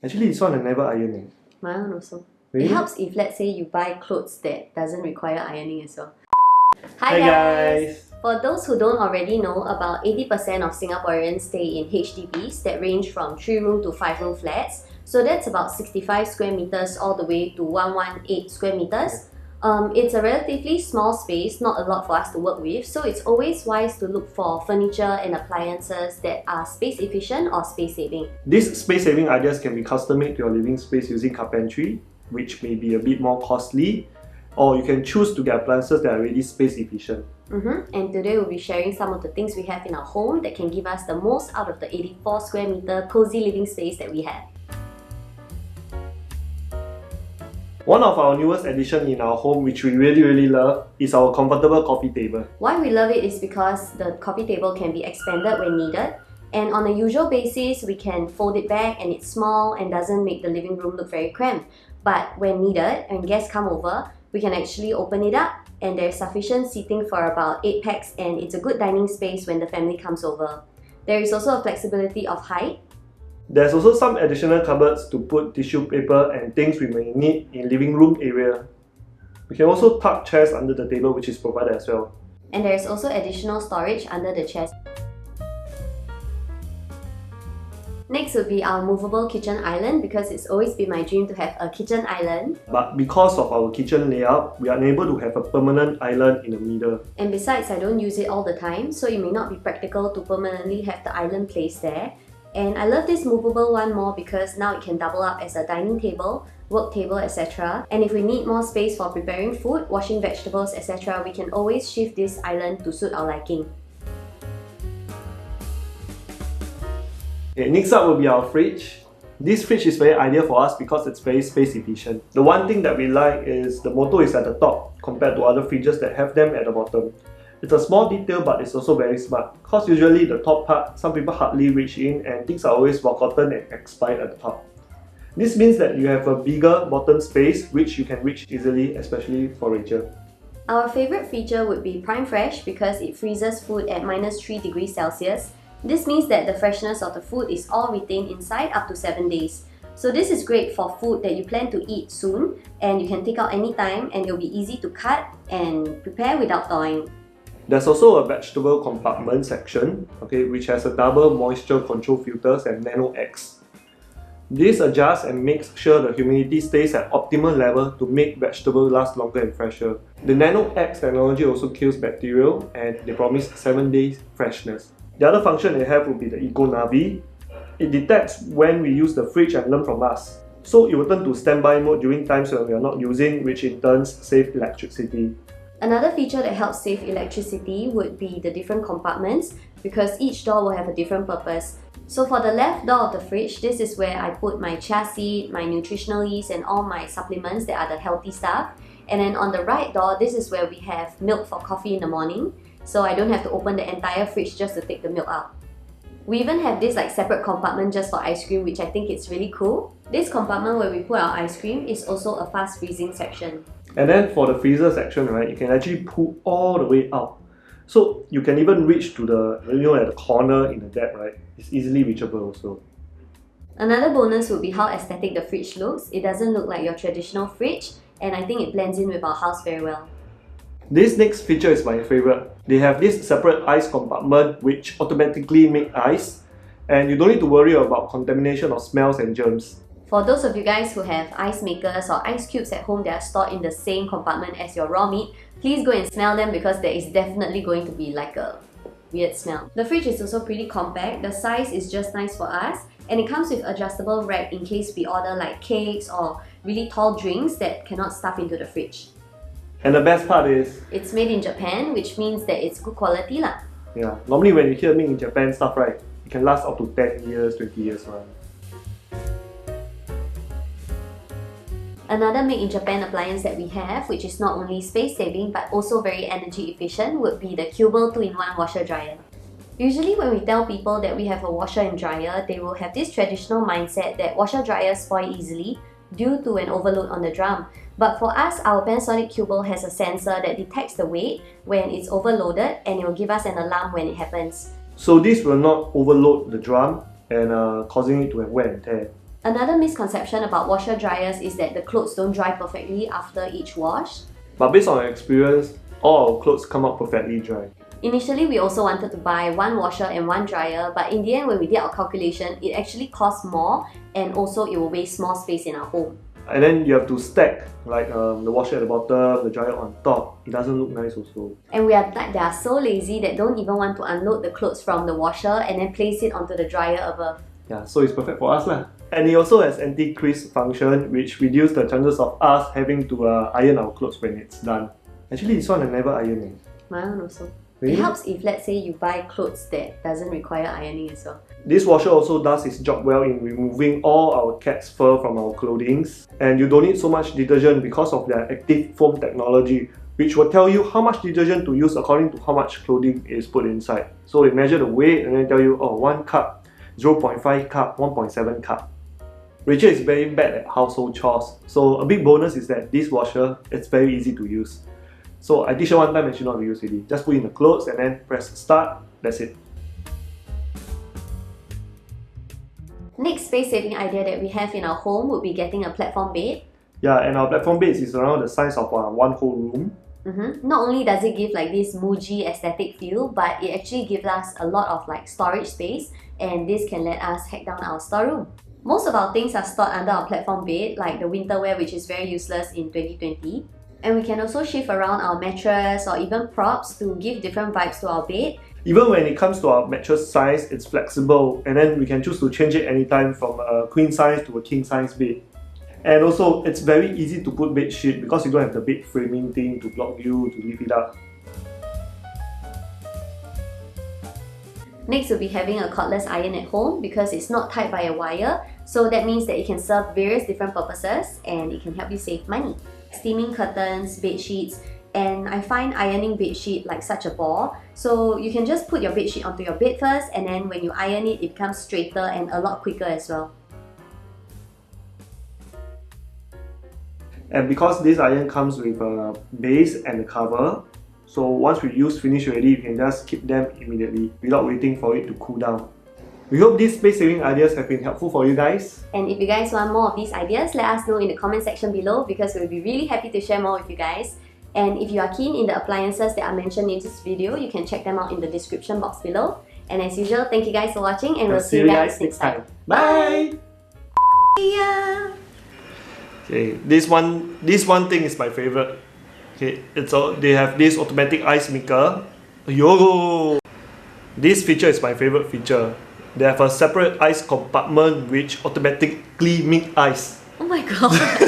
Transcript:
Actually, this one I never iron it. My one also. Really? It helps if, let's say, you buy clothes that doesn't require ironing as well. Hi guys! For those who don't already know, about 80% of Singaporeans stay in HDBs that range from 3-room to 5-room flats. So that's about 65 square meters all the way to 118 square meters. It's a relatively small space, not a lot for us to work with, so it's always wise to look for furniture and appliances that are space efficient or space saving. These space saving ideas can be custom made to your living space using Carpentry, which may be a bit more costly, or you can choose to get appliances that are really space efficient. And today we'll be sharing some of the things we have in our home that can give us the most out of the 84 square meter cozy living space that we have. One of our newest additions in our home, which we really love, is our comfortable coffee table. Why we love it is because the coffee table can be expanded when needed, and on a usual basis we can fold it back and it's small and doesn't make the living room look very cramped. But when needed and guests come over, we can actually open it up and there's sufficient seating for about 8 packs, and it's a good dining space when the family comes over. There is also a flexibility of height. There's also some additional cupboards to put tissue paper and things we may need in living room area. We can also tuck chairs under the table, which is provided as well. And there is also additional storage under the chairs. Next would be our movable kitchen island, because it's always been my dream to have a kitchen island. But because of our kitchen layout, we are unable to have a permanent island in the middle. And besides, I don't use it all the time, so it may not be practical to permanently have the island placed there. And I love this movable one more because now it can double up as a dining table, work table, etc. And if we need more space for preparing food, washing vegetables, etc., we can always shift this island to suit our liking. Okay, next up will be our fridge. This fridge is very ideal for us because it's very space efficient. The one thing that we like is the motor is at the top compared to other fridges that have them at the bottom. It's a small detail, but it's also very smart, because usually the top part, some people hardly reach in and things are always forgotten and expired at the top. This means that you have a bigger bottom space which you can reach easily, especially for Rachel. Our favourite feature would be Prime Fresh because it freezes food at -3 degrees Celsius. This means that the freshness of the food is all retained inside up to 7 days. So this is great for food that you plan to eat soon and you can take out anytime, and it'll be easy to cut and prepare without thawing. There's also a vegetable compartment section, which has a double moisture control filters and nano X. This adjusts and makes sure the humidity stays at optimal level to make vegetables last longer and fresher. The nano X technology also kills bacteria and they promise 7 days freshness. The other function they have will be the Eco Navi. It detects when we use the fridge and learn from us. So it will turn to standby mode during times when we are not using, which in turn saves electricity. Another feature that helps save electricity would be the different compartments, because each door will have a different purpose. So for the left door of the fridge, this is where I put my chia seed, my nutritional yeast, and all my supplements that are the healthy stuff. And then on the right door, this is where we have milk for coffee in the morning, so I don't have to open the entire fridge just to take the milk out. We even have this separate compartment just for ice cream, which I think is really cool. This compartment where we put our ice cream is also a fast freezing section. And then for the freezer section, you can actually pull all the way out. So you can even reach to the, at the corner in the depth, It's easily reachable also. Another bonus would be how aesthetic the fridge looks. It doesn't look like your traditional fridge, and I think it blends in with our house very well. This next feature is my favorite. They have this separate ice compartment which automatically make ice, and you don't need to worry about contamination of smells and germs. For those of you guys who have ice makers or ice cubes at home that are stored in the same compartment as your raw meat, please go and smell them because there is definitely going to be a weird smell. The fridge is also pretty compact. The size is just nice for us, and it comes with adjustable rack in case we order cakes or really tall drinks that cannot stuff into the fridge. And the best part is, it's made in Japan, which means that it's good quality lah. Yeah, normally when you hear made in Japan stuff, it can last up to 10 years, 20 years. Another made in Japan appliance that we have, which is not only space saving but also very energy efficient, would be the Cubal 2-in-1 washer dryer. Usually when we tell people that we have a washer and dryer, they will have this traditional mindset that washer dryers spoil easily due to an overload on the drum. But for us, our Panasonic Cubal has a sensor that detects the weight when it's overloaded, and it will give us an alarm when it happens. So this will not overload the drum and causing it to have wear and tear. Another misconception about washer dryers is that the clothes don't dry perfectly after each wash. But based on our experience, all our clothes come out perfectly dry. Initially, we also wanted to buy one washer and one dryer, but in the end, when we did our calculation, it actually costs more and also it will waste more space in our home. And then you have to stack, like the washer at the bottom, the dryer on top. It doesn't look nice also. And we are like, they are so lazy that don't even want to unload the clothes from the washer and then place it onto the dryer above. Yeah, so it's perfect for us lah. And it also has anti-crease function, which reduces the chances of us having to iron our clothes when it's done. Actually, this one I never iron it. My one also. Really? It helps if, let's say, you buy clothes that doesn't require ironing as well. This washer also does its job well in removing all our cat's fur from our clothing. And you don't need so much detergent because of their active foam technology, which will tell you how much detergent to use according to how much clothing is put inside. So they measure the weight and then tell you, oh, 1 cup, 0.5 cup, 1.7 cup. Rachel is very bad at household chores, so a big bonus is that this washer, it's very easy to use. So I teach her one time and she knows how to use it. Just put in the clothes and then press start, that's it. Next space-saving idea that we have in our home would be getting a platform bed. Yeah, and our platform bed is around the size of one whole room. Not only does it give like this Muji aesthetic feel, but it actually gives us a lot of like storage space, and this can let us hack down our storeroom. Most of our things are stored under our platform bed, like the winter wear, which is very useless in 2020. And we can also shift around our mattress or even props to give different vibes to our bed. Even when it comes to our mattress size, it's flexible, and then we can choose to change it anytime from a queen size to a king size bed. And also, it's very easy to put bed sheet because you don't have the bed framing thing to block you to lift it up. Next will be having a cordless iron at home because it's not tied by a wire, so that means that it can serve various different purposes and it can help you save money. Steaming curtains, bed sheets, and I find ironing bed sheet like such a bore. So you can just put your bed sheet onto your bed first, and then when you iron it, it becomes straighter and a lot quicker as well. And because this iron comes with a base and a cover, so once we finish already, you can just keep them immediately without waiting for it to cool down. We hope these space-saving ideas have been helpful for you guys. And if you guys want more of these ideas, let us know in the comment section below because we'll be really happy to share more with you guys. And if you are keen in the appliances that are mentioned in this video, you can check them out in the description box below. And as usual, thank you guys for watching and we'll see you guys next time. Bye! Yeah. Okay, this one thing is my favorite. Okay, they have this automatic ice maker. Yo! This feature is my favorite feature. They have a separate ice compartment which automatically make ice. Oh my god!